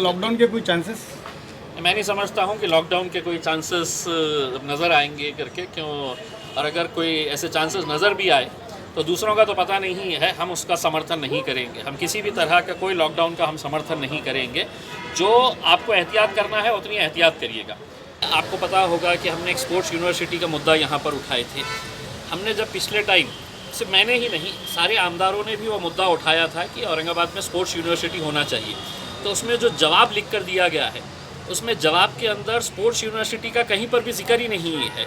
Lockdown के कोई chances? मैं नहीं समझता हूँ कि लॉकडाउन के कोई चांसेस नज़र आएंगे करके, क्यों? और अगर कोई ऐसे चांसेस नज़र भी आए तो दूसरों का तो पता नहीं है, हम उसका समर्थन नहीं करेंगे। हम किसी भी तरह का कोई लॉकडाउन का हम समर्थन नहीं करेंगे। जो आपको एहतियात करना है उतनी एहतियात करिएगा। आपको पता होगा कि हमने एक स्पोर्ट्स यूनिवर्सिटी का मुद्दा यहाँ पर उठाए थे। हमने जब पिछले टाइम, सिर्फ मैंने ही नहीं, सारे आमदारों ने भी वो मुद्दा उठाया था कि औरंगाबाद में स्पोर्ट्स यूनिवर्सिटी होना चाहिए, तो उसमें जो जवाब लिख कर दिया गया है उसमें जवाब के अंदर स्पोर्ट्स यूनिवर्सिटी का कहीं पर भी जिक्र ही नहीं है।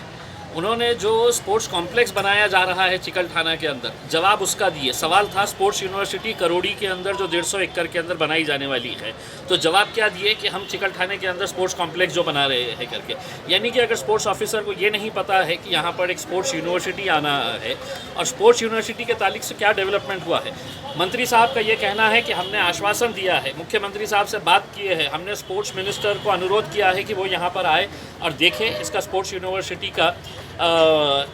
उन्होंने जो स्पोर्ट्स कॉम्प्लेक्स बनाया जा रहा है चिकल थाना के अंदर, जवाब उसका दिए। सवाल था स्पोर्ट्स यूनिवर्सिटी करोड़ी के अंदर जो 150 एकड़ के अंदर बनाई जाने वाली है, तो जवाब क्या दिए कि हम चिकल थाने के अंदर स्पोर्ट्स कॉम्प्लेक्स जो बना रहे हैं करके। यानी कि अगर स्पोर्ट्स ऑफिसर को ये नहीं पता है कि यहाँ पर एक स्पोर्ट्स यूनिवर्सिटी आना है और स्पोर्ट्स यूनिवर्सिटी के ताल्लुक से क्या डेवलपमेंट हुआ है। मंत्री साहब का ये कहना है कि हमने आश्वासन दिया है, मुख्यमंत्री साहब से बात किए हैं, हमने स्पोर्ट्स मिनिस्टर को अनुरोध किया है कि वो यहाँ पर आए और देखें इसका स्पोर्ट्स यूनिवर्सिटी का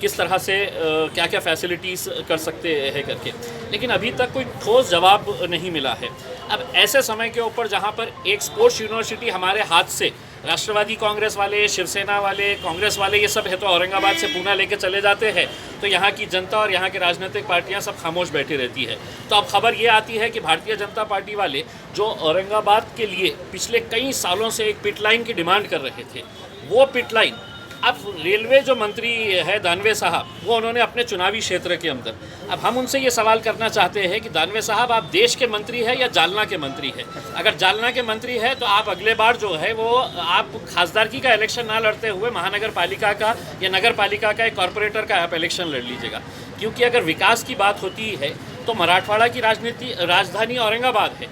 किस तरह से क्या क्या फैसिलिटीज़ कर सकते हैं करके, लेकिन अभी तक कोई ठोस जवाब नहीं मिला है। अब ऐसे समय के ऊपर जहाँ पर एक स्पोर्ट्स यूनिवर्सिटी हमारे हाथ से राष्ट्रवादी कांग्रेस वाले, शिवसेना वाले, कांग्रेस वाले, ये सब है तो औरंगाबाद से पूना लेके चले जाते हैं, तो यहाँ की जनता और यहाँ की राजनीतिक पार्टियाँ सब खामोश बैठी रहती है। तो अब खबर ये आती है कि भारतीय जनता पार्टी वाले जो औरंगाबाद के लिए पिछले कई सालों से एक पिट लाइन की डिमांड कर रहे थे, वो पिट लाइन अब रेलवे जो मंत्री है दानवे साहब, वो उन्होंने अपने चुनावी क्षेत्र के अंदर, अब हम उनसे ये सवाल करना चाहते हैं कि दानवे साहब आप देश के मंत्री है या जालना के मंत्री है? अगर जालना के मंत्री है तो आप अगले बार जो है वो आप खासदारकी का इलेक्शन ना लड़ते हुए महानगर पालिका का या नगर पालिका का एक कॉरपोरेटर का आप इलेक्शन लड़ लीजिएगा। क्योंकि अगर विकास की बात होती है तो मराठवाड़ा की राजधानी औरंगाबाद है।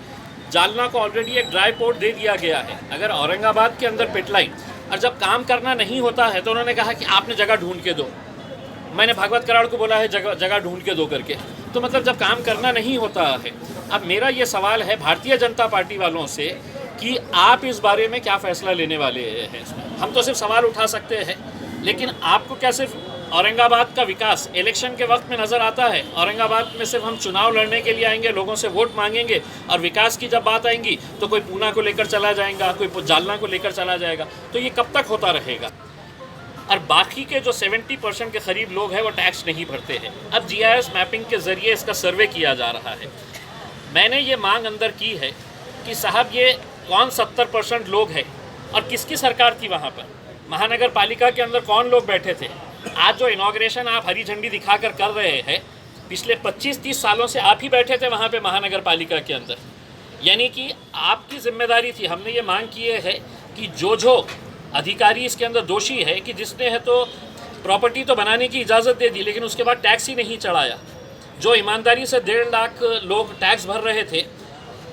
जालना को ऑलरेडी एक ड्राई पोर्ट दे दिया गया है। अगर औरंगाबाद के अंदर पिटलाइन, और जब काम करना नहीं होता है तो उन्होंने कहा कि आपने जगह ढूंढ के दो। मैंने भागवत कराड़ को बोला है जगह ढूंढ के दो करके, तो मतलब जब काम करना नहीं होता है। अब मेरा ये सवाल है भारतीय जनता पार्टी वालों से कि आप इस बारे में क्या फ़ैसला लेने वाले हैं। हम तो सिर्फ सवाल उठा सकते हैं, लेकिन आपको क्या सिर्फ औरंगाबाद का विकास इलेक्शन के वक्त में नज़र आता है? औरंगाबाद में सिर्फ हम चुनाव लड़ने के लिए आएंगे, लोगों से वोट मांगेंगे, और विकास की जब बात आएंगी तो कोई पूना को लेकर चला जाएगा, कोई जालना को लेकर चला जाएगा। तो ये कब तक होता रहेगा? और बाकी के जो 70% के करीब लोग हैं वो टैक्स नहीं भरते हैं। अब GIS मैपिंग के ज़रिए इसका सर्वे किया जा रहा है। मैंने ये मांग अंदर की है कि साहब ये कौन 70% लोग हैं और किसकी सरकार थी वहाँ पर? महानगर पालिका के अंदर कौन लोग बैठे थे? आज जो इनॉग्रेशन आप हरी झंडी दिखाकर कर रहे हैं, पिछले 25-30 सालों से आप ही बैठे थे वहाँ पे महानगर पालिका के अंदर। यानी कि आपकी जिम्मेदारी थी। हमने ये मांग किए है कि जो अधिकारी इसके अंदर दोषी है कि जिसने है तो प्रॉपर्टी तो बनाने की इजाज़त दे दी लेकिन उसके बाद टैक्स ही नहीं चढ़ाया, जो ईमानदारी से 1.5 लाख लोग टैक्स भर रहे थे,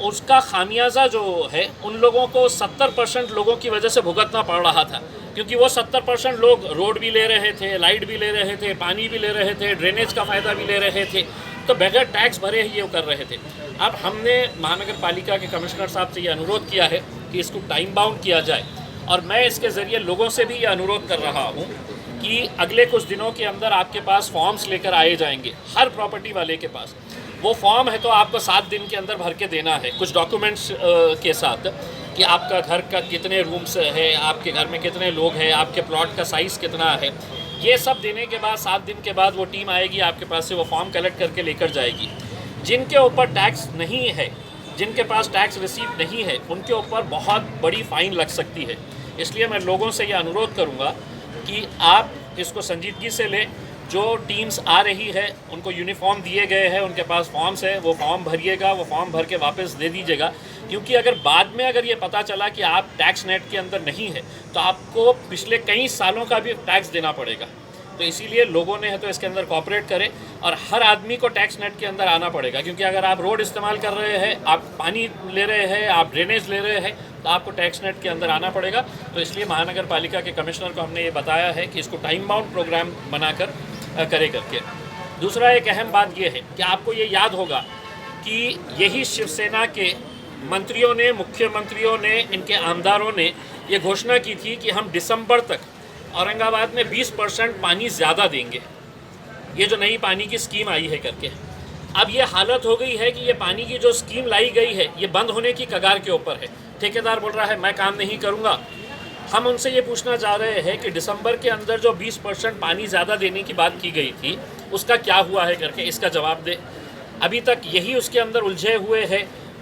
उसका खामियाजा जो है उन लोगों को 70% लोगों की वजह से भुगतना पड़ रहा था। क्योंकि वो 70% लोग रोड भी ले रहे थे, लाइट भी ले रहे थे, पानी भी ले रहे थे, ड्रेनेज का फ़ायदा भी ले रहे थे, तो बगैर टैक्स भरे ही ये कर रहे थे। अब हमने महानगर पालिका के कमिश्नर साहब से ये अनुरोध किया है कि इसको टाइम बाउंड किया जाए, और मैं इसके ज़रिए लोगों से भी ये अनुरोध कर रहा हूँ कि अगले कुछ दिनों के अंदर आपके पास फॉर्म्स लेकर आए जाएंगे, हर प्रॉपर्टी वाले के पास। वो फॉर्म है तो आपको 7 दिन के अंदर भर के देना है, कुछ डॉक्यूमेंट्स के साथ, कि आपका घर का कितने रूम्स है, आपके घर में कितने लोग हैं, आपके प्लॉट का साइज़ कितना है। ये सब देने के बाद 7 दिन के बाद वो टीम आएगी आपके पास से, वो फॉर्म कलेक्ट करके लेकर जाएगी। जिनके ऊपर टैक्स नहीं है, जिनके पास टैक्स रिसीव नहीं है, उनके ऊपर बहुत बड़ी फ़ाइन लग सकती है। इसलिए मैं लोगों से ये अनुरोध करूँगा कि आप इसको संजीदगी से लें। जो टीम्स आ रही है उनको यूनिफॉर्म दिए गए हैं, उनके पास फॉर्म्स है, वो फॉर्म भरिएगा, वो फॉर्म भर के वापस दे दीजिएगा। क्योंकि अगर बाद में अगर ये पता चला कि आप टैक्स नेट के अंदर नहीं है तो आपको पिछले कई सालों का भी टैक्स देना पड़ेगा। तो इसीलिए लोगों ने है तो इसके अंदर कॉपरेट करें, और हर आदमी को टैक्स नेट के अंदर आना पड़ेगा। क्योंकि अगर आप रोड इस्तेमाल कर रहे हैं, आप पानी ले रहे हैं, आप ड्रेनेज ले रहे हैं, तो आपको टैक्स नेट के अंदर आना पड़ेगा। तो इसलिए महानगर पालिका के कमिश्नर को हमने ये बताया है कि इसको टाइम बाउंड प्रोग्राम बनाकर करे करके। दूसरा एक अहम बात यह है कि आपको ये याद होगा कि यही शिवसेना के मंत्रियों ने, मुख्यमंत्रियों ने, इनके आमदारों ने ये घोषणा की थी कि हम दिसंबर तक औरंगाबाद में 20% पानी ज़्यादा देंगे, ये जो नई पानी की स्कीम आई है करके। अब ये हालत हो गई है कि ये पानी की जो स्कीम लाई गई है ये बंद होने की कगार के ऊपर है। ठेकेदार बोल रहा है मैं काम नहीं करूँगा। हम उनसे ये पूछना चाह रहे हैं कि दिसंबर के अंदर जो 20% पानी ज़्यादा देने की बात की गई थी उसका क्या हुआ है करके इसका जवाब दे। अभी तक यही उसके अंदर उलझे हुए है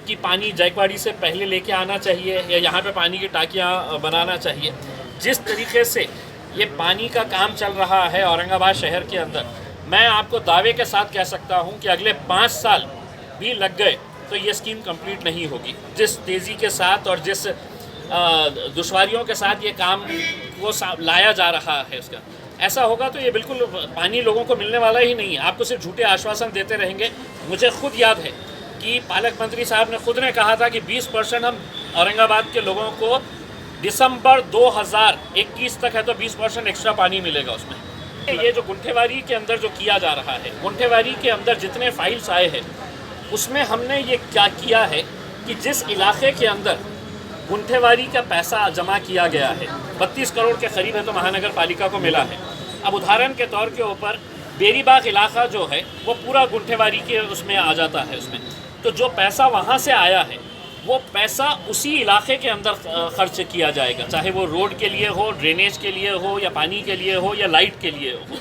कि पानी जायकवाड़ी से पहले लेके आना चाहिए या यहाँ पे पानी की टाँकियाँ बनाना चाहिए। जिस तरीके से ये पानी का काम चल रहा है औरंगाबाद शहर के अंदर, मैं आपको दावे के साथ कह सकता हूँ कि अगले 5 साल भी लग गए तो ये स्कीम कंप्लीट नहीं होगी। जिस तेज़ी के साथ और जिस दुश्वारियों के साथ ये काम को लाया जा रहा है उसका ऐसा होगा तो ये बिल्कुल पानी लोगों को मिलने वाला ही नहीं है। आपको सिर्फ झूठे आश्वासन देते रहेंगे। मुझे खुद याद है कि पालक मंत्री साहब ने खुद ने कहा था कि 20% हम औरंगाबाद के लोगों को दिसंबर 2021 तक है तो 20% एक्स्ट्रा पानी मिलेगा उसमें। ये जो गुंठेवारी के अंदर जो किया जा रहा है, गुंठेवारी के अंदर जितने फाइल्स आए हैं उसमें हमने ये क्या किया है कि जिस इलाके के अंदर गुंठेवारी का पैसा जमा किया गया है 32 करोड़ के करीब है तो महानगर पालिका को मिला है। अब उदाहरण के तौर के ऊपर बेरीबाग इलाका जो है वो पूरा गुंठेवारी के उसमें आ जाता है उसमें, तो जो पैसा वहाँ से आया है वो पैसा उसी इलाके के अंदर खर्च किया जाएगा, चाहे वो रोड के लिए हो, ड्रेनेज के लिए हो, या पानी के लिए हो, या लाइट के लिए हो।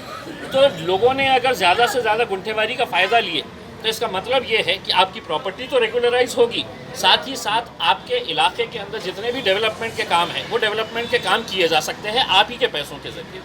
तो लोगों ने अगर ज़्यादा से ज़्यादा गुंठेवारी का फ़ायदा लिए तो इसका मतलब ये है कि आपकी प्रॉपर्टी तो रेगुलराइज होगी, साथ ही साथ आपके इलाके के अंदर जितने भी डेवलपमेंट के काम हैं वो डेवलपमेंट के काम किए जा सकते हैं आप ही के पैसों के ज़रिए।